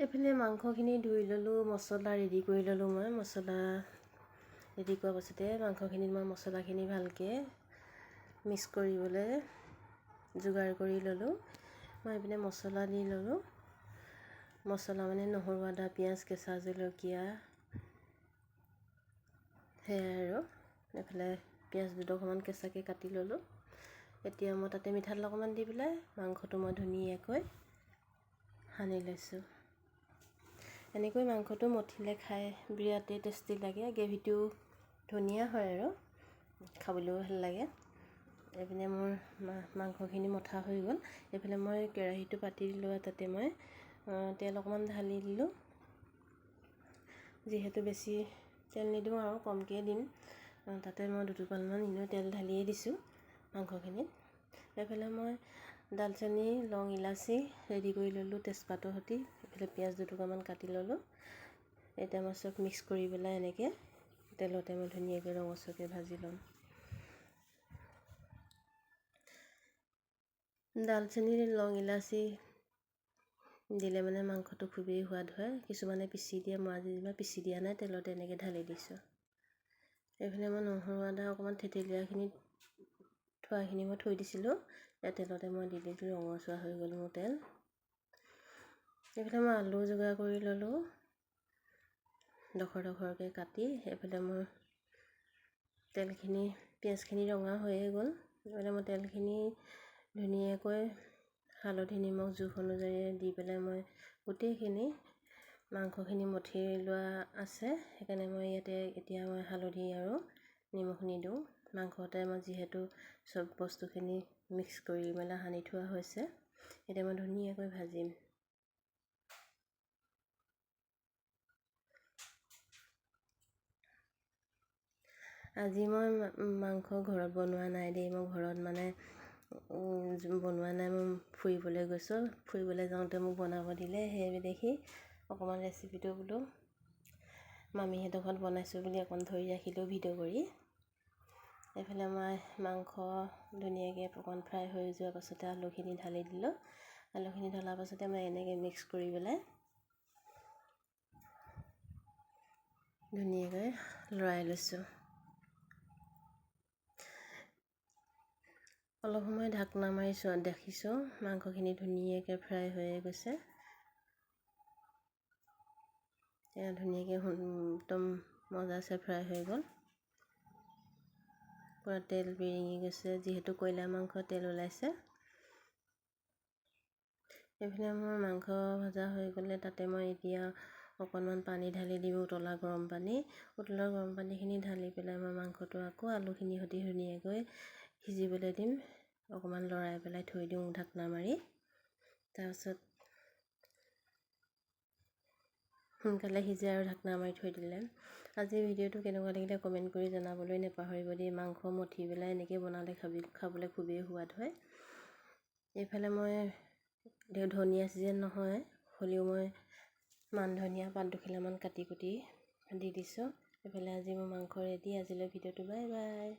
এইফালে মাংসখিনি ধুই ল'লোঁ, মছলা ৰেডি কৰি ল'লোঁ। মই মছলা ৰেডি কৰাৰ পাছতে মাংসখিনিত মই মছলাখিনি ভালকৈ মিক্স কৰিবলৈ যোগাৰ কৰি ল'লোঁ। মই এইপিনে মছলা দি ল'লোঁ। মছলা মানে নহৰু, আদা, পিঁয়াজ, কেঁচা জলকীয়া, সেয়াই আৰু এইফালে পিঁয়াজ দুডোখৰমান কেঁচাকৈ কাটি ল'লোঁ। এতিয়া মই তাতে মিঠাতেল অকণমান দি পেলাই মাংসটো মই ধুনীয়াকৈ সানি লৈছোঁ। এনেকৈ মাংসটো মঠিলে খাই বিৰাটেই টেষ্টি লাগে। গ্ৰেভিটো ধুনীয়া হয় আৰু খাবলৈও ভাল লাগে। এইপিনে মোৰ মাংসখিনি মঠা হৈ গ'ল। এইফালে মই কেৰাহীটো পাতি দিলোঁ, তাতে মই তেল অকণমান ঢালি দিলোঁ। যিহেতু বেছি তেল নিদিওঁ আৰু কমকৈ দিম, তাতে মই দুটোপালমান এনেও তেল ঢালিয়ে দিছোঁ মাংসখিনিত। এইফালে মই দালচেনি, লং, ইলাচি ৰেডি কৰি ল'লোঁ তেজপাতৰ সৈতে। এইফালে পিঁয়াজ দুটুকুৰামান কাটি ল'লোঁ। এতিয়া মই চব মিক্স কৰি পেলাই এনেকৈ তেলতে মই ধুনীয়াকৈ ৰঙচুৱাকৈ ভাজি ল'ম। দালচেনি, লং, ইলাচি দিলে মানে মাংসটো খুবেই সোৱাদ হয়। কিছুমানে পিচি দিয়ে, মই আজি যেনিবা পিচি দিয়া নাই, তেলতে এনেকৈ ঢালি দিছোঁ। এইফালে মই নহৰু, আদা অকণমান থেতেলিয়াখিনি থোৱাখিনি মই থৈ দিছিলোঁ, তেলতে মই দি দিলোঁ। ৰঙচুৱা হৈ গ'ল মোৰ তেল। এইফালে মই আলু যোগাৰ কৰি ল'লোঁ ডখৰকৈ কাটি। এইফালে মই তেলখিনি, পিঁয়াজখিনি ৰঙা হৈয়ে গ'ল। এইফালে মই তেলখিনি ধুনীয়াকৈ হালধি, নিমখ জোখ অনুযায়ী দি পেলাই মই গোটেইখিনি মাংসখিনি মঠি লোৱা আছে, সেইকাৰণে মই ইয়াতে এতিয়া মই হালধি আৰু নিমখ নিদিওঁ। মাংসতে মই যিহেতু চব বস্তুখিনি মিক্স কৰি মেলি সানি থোৱা হৈছে, এতিয়া মই ধুনীয়াকৈ ভাজিম। আজি মই মাংস ঘৰত বনোৱা নাই দেই। মই ঘৰত মানে বনোৱা নাই, মই ফুৰিবলৈ গৈছোঁ। ফুৰিবলৈ যাওঁতে মোক বনাব দিলে, সেই দেখি অকণমান ৰেচিপিটো বোলো মামীহঁতৰ ঘৰত বনাইছোঁ বুলি অকণ ধৰি ৰাখিলোঁ ভিডিঅ' কৰি। এইফালে মই মাংস ধুনীয়াকৈ অকণ ফ্ৰাই হৈ যোৱাৰ পাছতে আলুখিনি ঢালি দিলোঁ। আলুখিনি ঢলাৰ পাছতে মই এনেকৈ মিক্স কৰি পেলাই ধুনীয়াকৈ লৰাই লৈছোঁ। অলপ সময় ঢাকনা মাৰি দেখিছোঁ মাংসখিনি ধুনীয়াকৈ ফ্ৰাই হৈয়ে গৈছে। এয়া ধুনীয়াকৈ একদম মজাছে ফ্ৰাই হৈ গ'ল। পূৰা তেল বিৰিঙি গৈছে, যিহেতু কয়লা মাংস তেল ওলাইছে। এইফালে মোৰ মাংস ভজা হৈ গ'লে তাতে মই এতিয়া অকণমান পানী ঢালি দিওঁ, উতলা গৰম পানী। উতলা গৰম পানীখিনি ঢালি পেলাই মই মাংসটো আকৌ আলুখিনিৰ সৈতে ধুনীয়াকৈ সিজিবলৈ দিম। অকণমান লৰাই পেলাই থৈ দিওঁ ঢাকনা মাৰি। তাৰপিছত সোনকালে সিজে আৰু ঢাকনা মাৰি থৈ দিলে। আজি ভিডিঅ'টো কেনেকুৱা লাগিলে কমেণ্ট কৰি জনাবলৈ নাপাহৰিব দেই। মাংস মঠি পেলাই এনেকৈ বনালে খাবলৈ খুবেই সোৱাদ হয়। এইফালে মই ধনিয়া ছিজন নহয়, হ'লেও মই মান ধনিয়া পাত দুখিলামান কাটি কুটি দি দিছোঁ। এইফালে আজি মোৰ মাংস ৰেডি। আজিলৈ ভিডিঅ'টো বাই বাই।